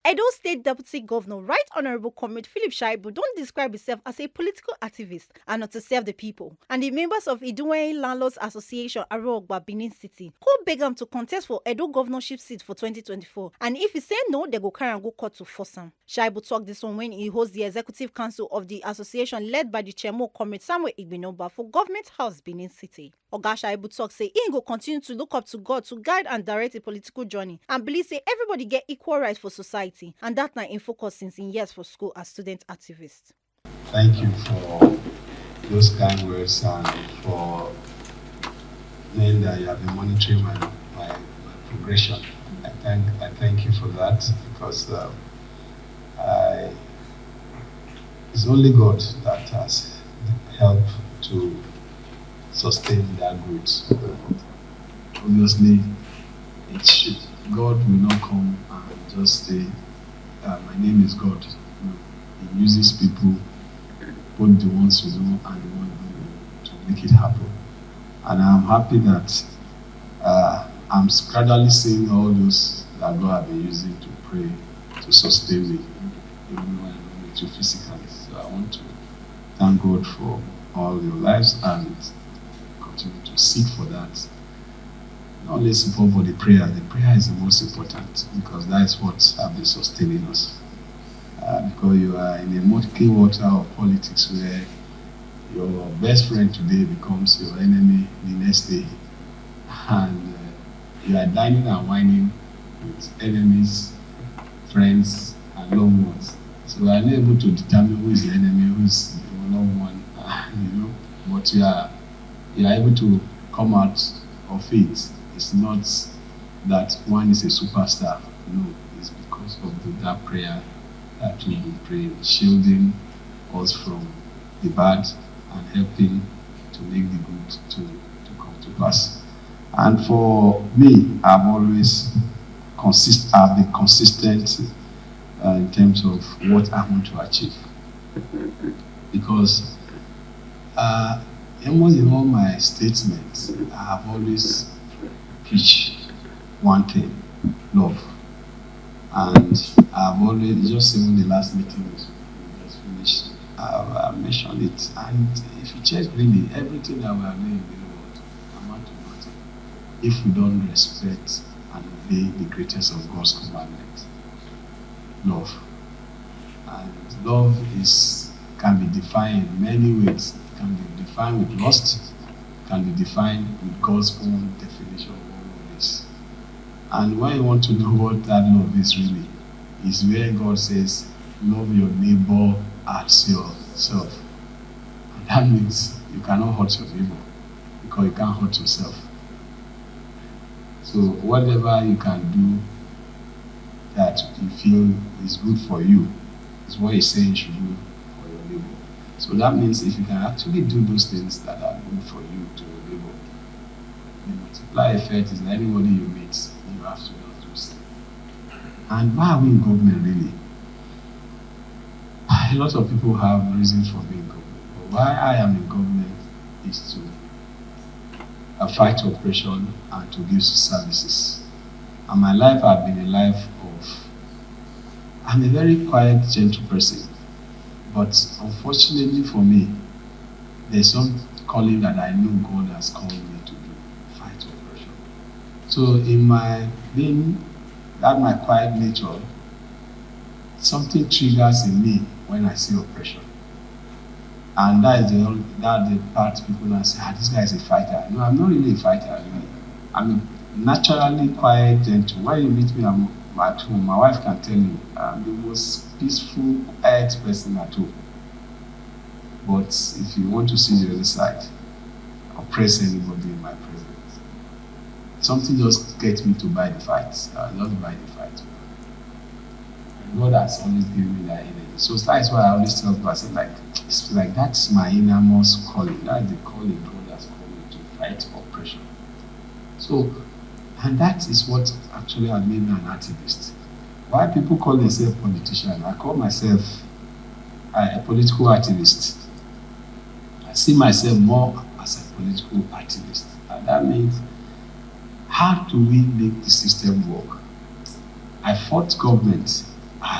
Edo State Deputy Governor, Right Honorable Comrade Philip Shaibu, don't describe himself as a political activist and not to serve the people. And the members of Idunwinye Landlords Association Arogba, Benin City, could beg him to contest for Edo governorship seat for 2024. And if he say no, they go carry and go court to force him. Shaibu talked this one when he hosts the executive council of the association led by the chairman Comrade Samuel Igbinoba for Government House, Benin City. Oga Shaibu talk say he go continue to look up to God to guide and direct a political journey and believe say everybody get equal rights for society, and that na in focus since in years for school as student activist. Thank you for those kind words and for knowing that you have been monitoring my progression. I thank you for that because I, it's only God that has helped to sustain that growth. Obviously, it should, God will not come and just say, my name is God. No, He uses people, both the ones who know and the ones who know, to make it happen. And I'm happy that I'm gradually seeing all those that God has been using to pray to sustain me, even though I don't meet you physically. So I want to thank God for all your lives and continue to seek for that. Not only support for the prayer is the most important because that is what has been sustaining us. Because you are in a murky water of politics where your best friend today becomes your enemy the next day, and you are dining and whining with enemies, friends, and loved ones. So we are not able to determine who is the enemy, who is the loved one, but you are able to come out of it. It's not that one is a superstar. No, it's because of that prayer that we will pray, shielding us from the bad and helping to make the good to come to pass. And for me, I've always I've been consistent in terms of what I want to achieve. Because almost in all my statements, I have always preached one thing, love. And I've always, just even the last meeting we just finished, I've mentioned it. And if you check really, everything that we are doing in the world amount to nothing if we don't respect and obey the greatest of God's commandments, love. And love can be defined in many ways. It can be defined with lust, it can be defined with God's own definition of what love is. And when you want to know what that love is really, is where God says, love your neighbor as yourself. And that means you cannot hurt your neighbor because you can't hurt yourself. So whatever you can do that you feel is good for you is what He's saying you should do for your neighbor. So that means if you can actually do those things that are good for you to your neighbor, the multiply effect is that anybody you meet, you have to not do so. And why are we in government really? A lot of people have reasons for being in government. But why I am in government is to fight oppression and to give services. And my life has been a life of, I'm a very quiet, gentle person. But unfortunately for me, there's some calling that I know God has called me to do, fight oppression. So in my being, that my quiet nature, something triggers in me when I see oppression. And that's the part people now say, this guy is a fighter. No, I'm not really a fighter. Really. I'm naturally quiet, gentle. When you meet me at home, my wife can tell you I'm the most peaceful, quiet person at home. But if you want to see the other side, oppress anybody in my presence, something just gets me to buy the fight. I just buy the fight. And God has always given me that energy. So that's why I always tell people, I say, it's like that's my innermost calling. That's the calling God has called me to fight oppression. So, and that is what actually has made me an activist. Why people call themselves politician? I call myself a political activist. I see myself more as a political activist. And that means, how do we make the system work? I fought government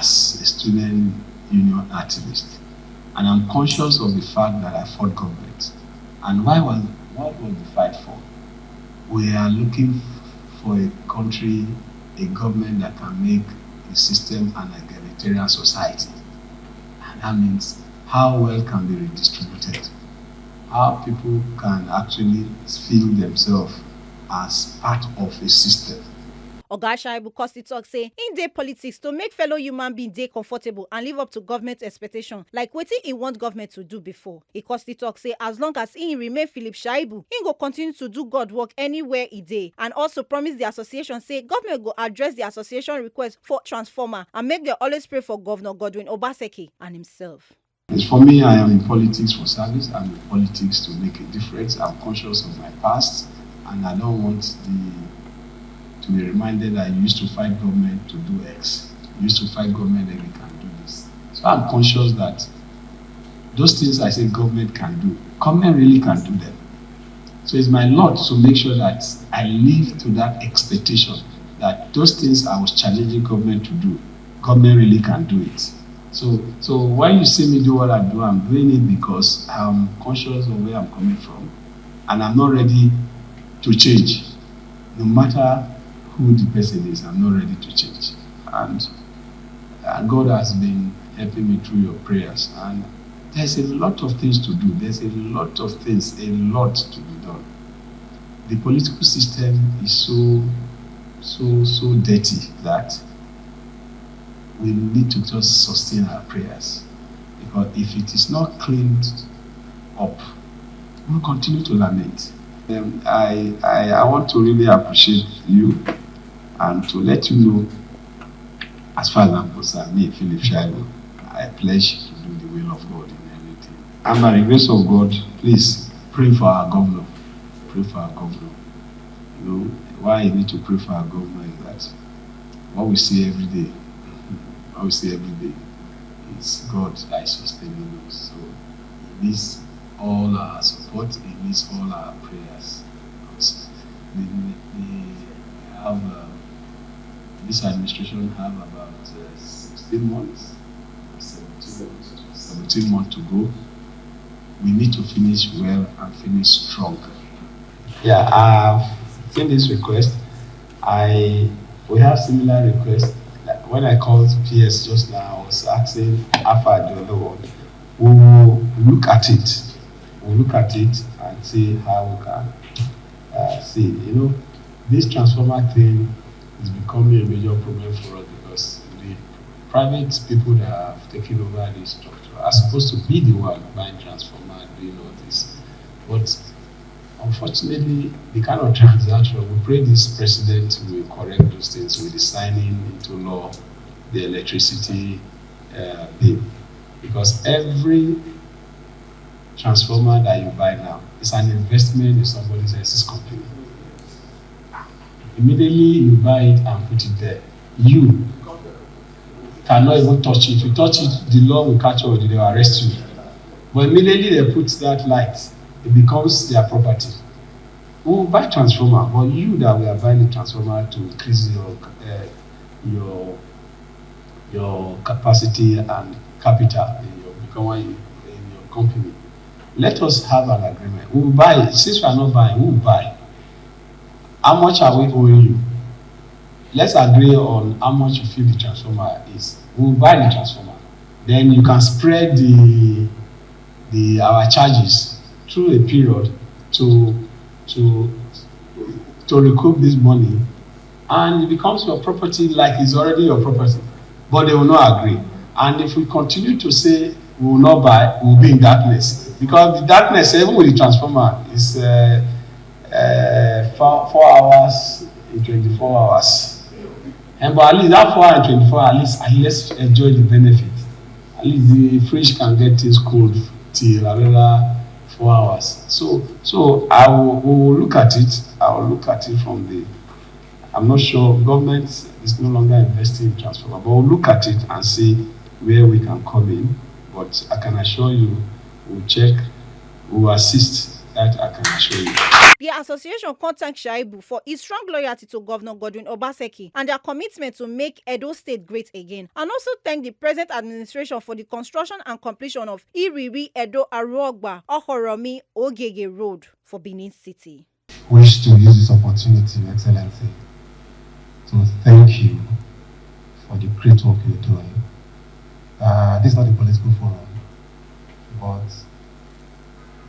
as a student union activist. And I'm conscious of the fact that I fought government. And what was the fight for? We are looking for a country, a government that can make the system an egalitarian society. And that means how wealth can be redistributed, how people can actually feel themselves as part of a system. Oga Shaibu Kosti talk say in dey politics to make fellow human being dey comfortable and live up to government expectation like wetin he want government to do before. Kosti talk say as long as he remain Philip Shaibu, he go continue to do God work anywhere he dey, and also promise the association say government go address the association request for transformer and make dem always pray for Governor Godwin Obaseki and himself. For me, I am in politics for service. I'm in politics to make a difference. I'm conscious of my past, and I don't want to be reminded that you used to fight government to do X. You used to fight government and we can do this. So I'm conscious that those things I say government can do, government really can do them. So it's my lot to make sure that I live to that expectation that those things I was challenging government to do, government really can do it. So when you see me do what I do, I'm doing it because I'm conscious of where I'm coming from, and I'm not ready to change. No matter who the person is, I'm not ready to change. And God has been helping me through your prayers. And there's a lot of things to do. There's a lot to be done. The political system is so dirty that we need to just sustain our prayers. Because if it is not cleaned up, we'll continue to lament. I want to really appreciate you and to let you know, as far as I'm concerned, me, Philip Shaibu, I pledge to do the will of God in everything. And by the grace of God, please pray for our governor. Pray for our governor. You know, why you need to pray for our governor is that what we see every day, is God that is sustaining us. So it needs all our support, it needs all our prayers. Because they have this administration have about 16 months, 17 months to go. We need to finish well and finish strong. Yeah, I've seen this request. We have similar requests. When I called PS just now, I was asking Alpha the other one. We will look at it. We'll look at it and see how we can see. You know, this transformer thing is becoming a major problem for us because the private people that have taken over this structure are supposed to be the one buying transformer and doing all this. But unfortunately, the kind of transaction, we pray this president will correct those things with the signing into law, the electricity bill. Because every transformer that you buy now is an investment in somebody else's company. Immediately you buy it and put it there. You cannot even touch it. If you touch it, the law will catch you, they will arrest you. But immediately they put that light, it becomes their property. We will buy transformer, but you that we are buying the transformer to increase your capacity and capital in your company. Let us have an agreement. We will buy it. Since we are not buying, we will buy. How much are we owing you? Let's agree on how much you feel the transformer is. We will buy the transformer. Then you can spread our charges through a period to recoup this money, and it becomes your property like it's already your property. But they will not agree. And if we continue to say we will not buy, we will be in darkness. Because the darkness, even with the transformer, is 4 hours in 24 hours. And but at least that 4 hours in 24 hours, at least enjoy the benefit. At least the fridge can get things cold till another 4 hours. So we will look at it. I will look at it from the. I'm not sure government is no longer investing in transformer, but we'll look at it and see where we can come in. But I can assure you, we'll check, we'll assist That I can assure you. The association thanks Shaibu for his strong loyalty to Governor Godwin Obaseki and their commitment to make Edo State great again, and also thank the present administration for the construction and completion of Iriri Edo Aruogba Ohoromi Ogege Road for Benin City. Wish to use this opportunity, Your Excellency, to thank you for the great work you're doing. This is not a political forum, but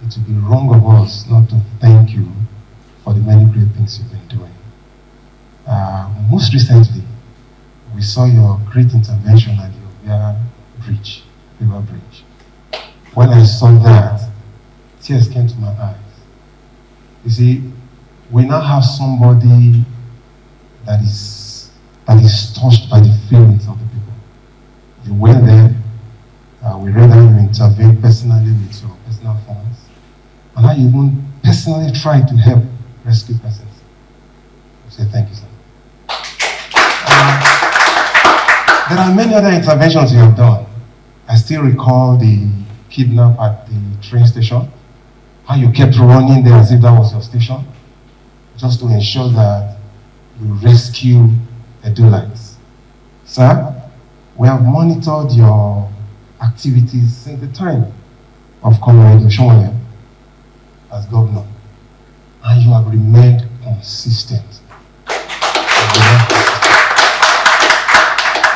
it would be wrong of us not to thank you for the many great things you've been doing. Most recently, we saw your great intervention at the River Bridge. When I saw that, tears came to my eyes. You see, we now have somebody that is touched by the feelings of the people. You went there, we read how you intervened personally with your personal funds, and how you even personally tried to help rescue persons. I say thank you, sir. There are many other interventions you have done. I still recall the kidnap at the train station, how you kept running there as if that was your station, just to ensure that you rescue Edo-lites. Sir, we have monitored your activities since the time of Comrade Oshomole as governor, and you have remained consistent.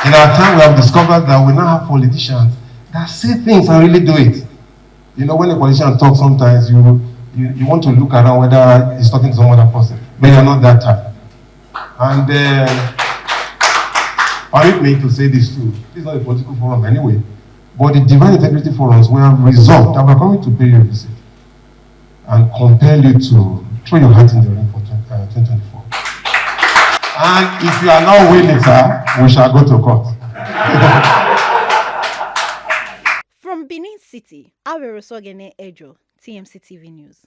In our time, we have discovered that we now have politicians that say things and really do it. You know, when a politician talks, sometimes you want to look around whether he's talking to some other person, but you're not that type. And permit me to say this too. This is not a political forum anyway, but the Divine Integrity Forums, we have resolved that we're coming to pay you a visit and compel you to throw your hat in the ring for 2024. And if you are not willing, sir, we shall go to court. From Benin City, Awerosogene Ejo, TMC TV News.